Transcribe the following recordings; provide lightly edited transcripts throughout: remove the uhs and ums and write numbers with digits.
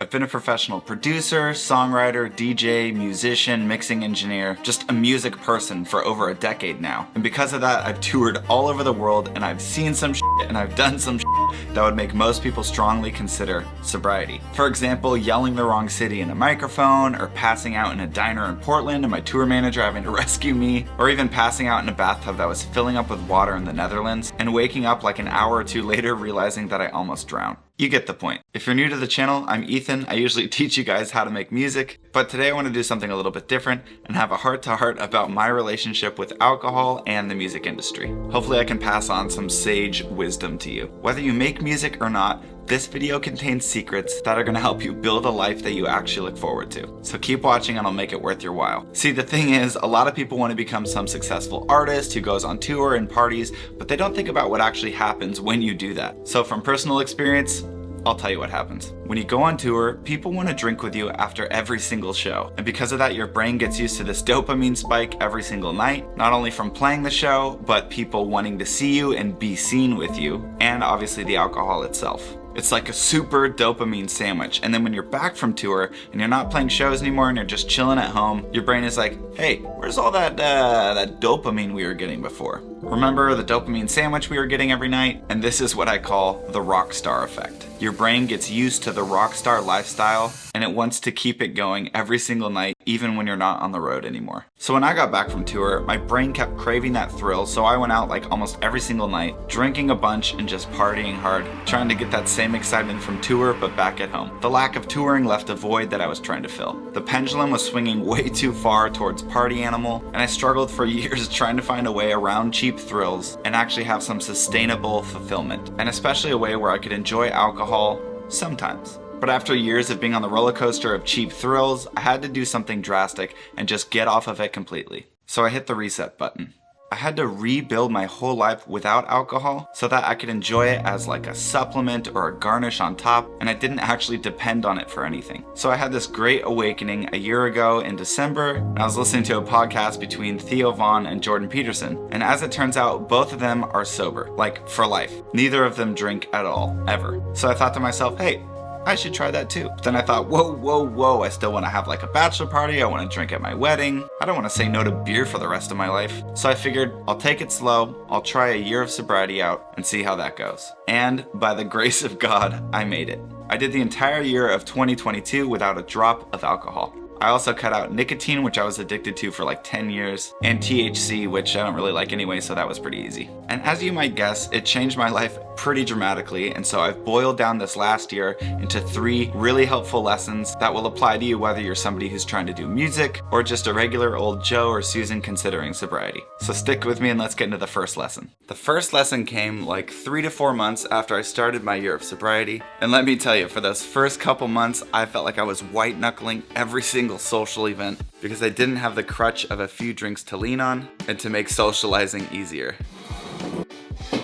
I've been a professional producer, songwriter, DJ, musician, mixing engineer, just a music person for over a decade now. And because of that, I've toured all over the world and I've seen some shit and I've done some shit that would make most people strongly consider sobriety. For example, yelling the wrong city in a microphone, or passing out in a diner in Portland and my tour manager having to rescue me, or even passing out in a bathtub that was filling up with water in the Netherlands and waking up like an hour or two later realizing that I almost drowned. You get the point. If you're new to the channel, I'm Ethan. I usually teach you guys how to make music, but today I want to do something a little bit different and have a heart-to-heart about my relationship with alcohol and the music industry. Hopefully I can pass on some sage wisdom to you. Whether you make music or not, this video contains secrets that are going to help you build a life that you actually look forward to. So keep watching and I'll make it worth your while. See, the thing is, a lot of people want to become some successful artist who goes on tour and parties, but they don't think about what actually happens when you do that. So from personal experience, I'll tell you what happens. When you go on tour, people want to drink with you after every single show. And because of that, your brain gets used to this dopamine spike every single night, not only from playing the show, but people wanting to see you and be seen with you, and obviously the alcohol itself. It's like a super dopamine sandwich. And then when you're back from tour and you're not playing shows anymore and you're just chilling at home, your brain is like, hey, where's all that dopamine we were getting before? Remember the dopamine sandwich we were getting every night? And this is what I call the rock star effect. Your brain gets used to the rock star lifestyle and it wants to keep it going every single night, even when you're not on the road anymore. So when I got back from tour, my brain kept craving that thrill, so I went out like almost every single night, drinking a bunch and just partying hard, trying to get that same excitement from tour, but back at home. The lack of touring left a void that I was trying to fill. The pendulum was swinging way too far towards party animal, and I struggled for years trying to find a way around cheap thrills and actually have some sustainable fulfillment, and especially a way where I could enjoy alcohol sometimes. But after years of being on the roller coaster of cheap thrills, I had to do something drastic and just get off of it completely. So I hit the reset button. I had to rebuild my whole life without alcohol so that I could enjoy it as like a supplement or a garnish on top, and I didn't actually depend on it for anything. So I had this great awakening a year ago in December, and I was listening to a podcast between Theo Von and Jordan Peterson, and as it turns out, both of them are sober, like for life. Neither of them drink at all, ever. So I thought to myself, hey, I should try that too. But then I thought, whoa, I still want to have like a bachelor party, I want to drink at my wedding, I don't want to say no to beer for the rest of my life. So I figured I'll take it slow, I'll try a year of sobriety out and see how that goes. And by the grace of God, I made it. I did the entire year of 2022 without a drop of alcohol. I also cut out nicotine, which I was addicted to for like 10 years, and THC, which I don't really like anyway, so that was pretty easy. And as you might guess, it changed my life pretty dramatically, and so I've boiled down this last year into 3 really helpful lessons that will apply to you whether you're somebody who's trying to do music or just a regular old Joe or Susan considering sobriety. So stick with me and let's get into the first lesson. The first lesson came like 3 to 4 months after I started my year of sobriety, and let me tell you, for those first couple months, I felt like I was white knuckling every single social event because I didn't have the crutch of a few drinks to lean on and to make socializing easier.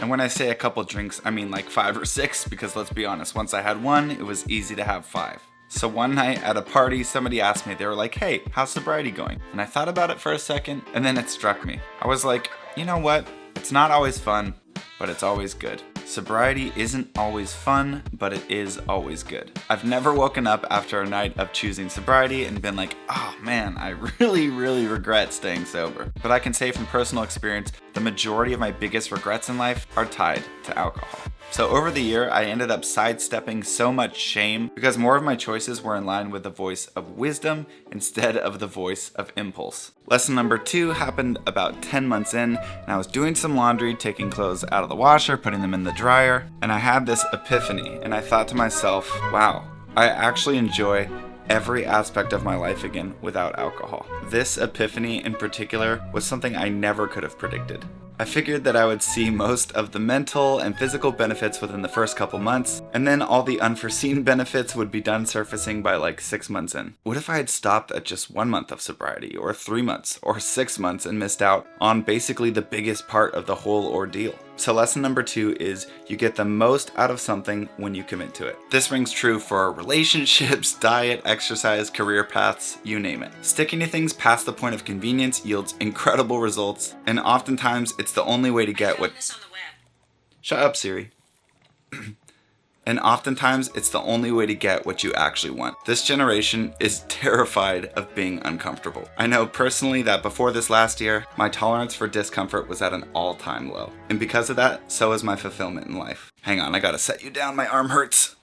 And when I say a couple drinks, I mean like 5 or 6, because let's be honest, once I had one, it was easy to have 5. So one night at a party, somebody asked me, they were like, hey, how's sobriety going? And I thought about it for a second, and then it struck me. I was like, you know what? It's not always fun, but it's always good. Sobriety isn't always fun, but it is always good. I've never woken up after a night of choosing sobriety and been like, oh man, I really regret staying sober. But I can say from personal experience, the majority of my biggest regrets in life are tied to alcohol. So over the year, I ended up sidestepping so much shame because more of my choices were in line with the voice of wisdom instead of the voice of impulse. Lesson number 2 happened about 10 months in, and I was doing some laundry, taking clothes out of the washer, putting them in the dryer, and I had this epiphany, and I thought to myself, wow, I actually enjoy every aspect of my life again without alcohol. This epiphany in particular was something I never could have predicted. I figured that I would see most of the mental and physical benefits within the first couple months, and then all the unforeseen benefits would be done surfacing by like 6 months in. What if I had stopped at just 1 month of sobriety, or 3 months, or 6 months and missed out on basically the biggest part of the whole ordeal? So lesson number 2 is you get the most out of something when you commit to it. This rings true for relationships, diet, exercise, career paths, you name it. Sticking to things past the point of convenience yields incredible results, and oftentimes it's the only way to get what... Shut up, Siri. And oftentimes, it's the only way to get what you actually want. This generation is terrified of being uncomfortable. I know personally that before this last year, my tolerance for discomfort was at an all-time low. And because of that, so is my fulfillment in life. Hang on, I gotta set you down, my arm hurts.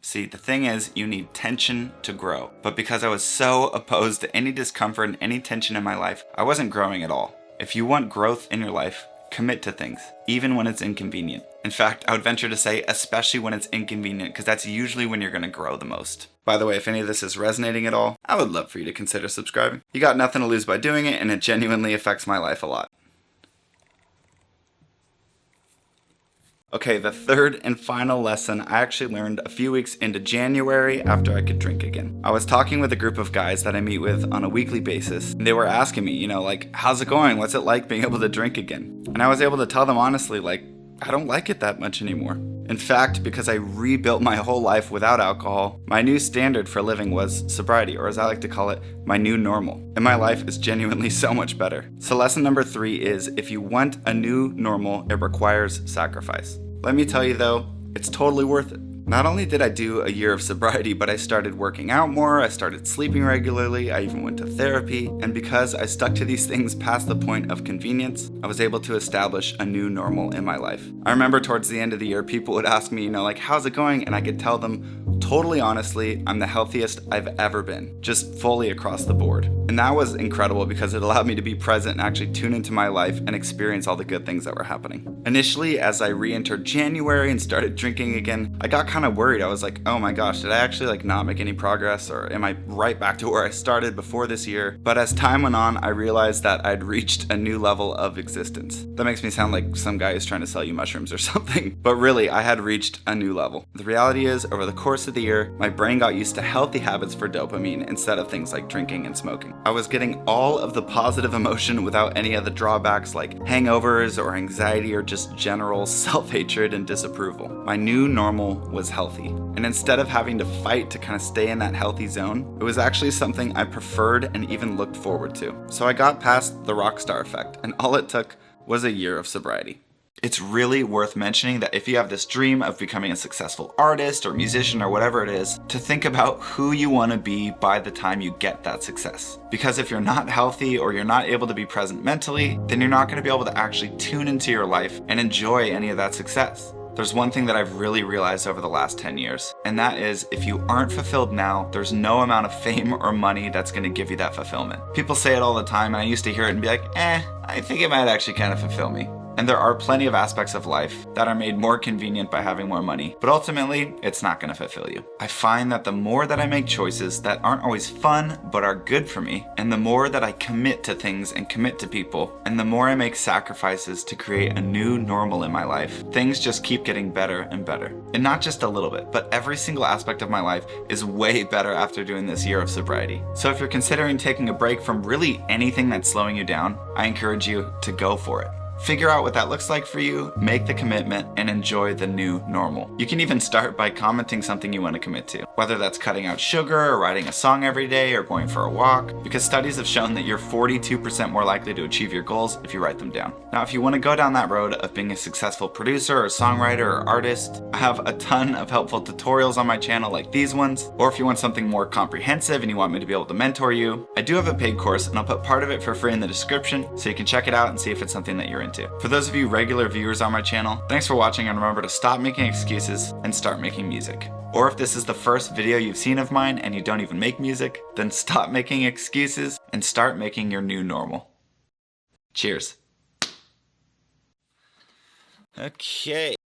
See, the thing is, you need tension to grow. But because I was so opposed to any discomfort and any tension in my life, I wasn't growing at all. If you want growth in your life, commit to things, even when it's inconvenient. In fact, I would venture to say, especially when it's inconvenient, because that's usually when you're going to grow the most. By the way, if any of this is resonating at all, I would love for you to consider subscribing. You got nothing to lose by doing it, and it genuinely affects my life a lot. Okay, the third and final lesson I actually learned a few weeks into January after I could drink again. I was talking with a group of guys that I meet with on a weekly basis, and they were asking me, like, how's it going? What's it like being able to drink again? And I was able to tell them honestly, like, I don't like it that much anymore. In fact, because I rebuilt my whole life without alcohol, my new standard for living was sobriety, or as I like to call it, my new normal. And my life is genuinely so much better. So lesson number 3 is, if you want a new normal, it requires sacrifice. Let me tell you though, it's totally worth it. Not only did I do a year of sobriety, but I started working out more, I started sleeping regularly, I even went to therapy, and because I stuck to these things past the point of convenience, I was able to establish a new normal in my life. I remember towards the end of the year, people would ask me, like, how's it going? And I could tell them, totally honestly, I'm the healthiest I've ever been, just fully across the board. And that was incredible because it allowed me to be present and actually tune into my life and experience all the good things that were happening. Initially, as I re-entered January and started drinking again, I got kind of worried. I was like, oh my gosh, did I actually not make any progress, or am I right back to where I started before this year? But as time went on, I realized that I'd reached a new level of existence. That makes me sound like some guy who's trying to sell you mushrooms or something. But really, I had reached a new level. The reality is, over the course of the year, my brain got used to healthy habits for dopamine instead of things like drinking and smoking. I was getting all of the positive emotion without any of the drawbacks like hangovers or anxiety or just general self-hatred and disapproval. My new normal was healthy. And instead of having to fight to kind of stay in that healthy zone, it was actually something I preferred and even looked forward to. So I got past the rock star effect, and all it took was a year of sobriety. It's really worth mentioning that if you have this dream of becoming a successful artist or musician or whatever it is, to think about who you want to be by the time you get that success. Because if you're not healthy or you're not able to be present mentally, then you're not going to be able to actually tune into your life and enjoy any of that success. There's one thing that I've really realized over the last 10 years, and that is if you aren't fulfilled now, there's no amount of fame or money that's going to give you that fulfillment. People say it all the time, and I used to hear it and be like, I think it might actually kind of fulfill me. And there are plenty of aspects of life that are made more convenient by having more money, but ultimately, it's not going to fulfill you. I find that the more that I make choices that aren't always fun, but are good for me, and the more that I commit to things and commit to people, and the more I make sacrifices to create a new normal in my life, things just keep getting better and better. And not just a little bit, but every single aspect of my life is way better after doing this year of sobriety. So if you're considering taking a break from really anything that's slowing you down, I encourage you to go for it. Figure out what that looks like for you, make the commitment, and enjoy the new normal. You can even start by commenting something you want to commit to, whether that's cutting out sugar or writing a song every day or going for a walk, because studies have shown that you're 42% more likely to achieve your goals if you write them down. Now, if you want to go down that road of being a successful producer or songwriter or artist, I have a ton of helpful tutorials on my channel like these ones, or if you want something more comprehensive and you want me to be able to mentor you, I do have a paid course and I'll put part of it for free in the description so you can check it out and see if it's something that you're into. For those of you regular viewers on my channel, thanks for watching, and remember to stop making excuses and start making music. Or if this is the first video you've seen of mine and you don't even make music, then stop making excuses and start making your new normal. Cheers. Okay.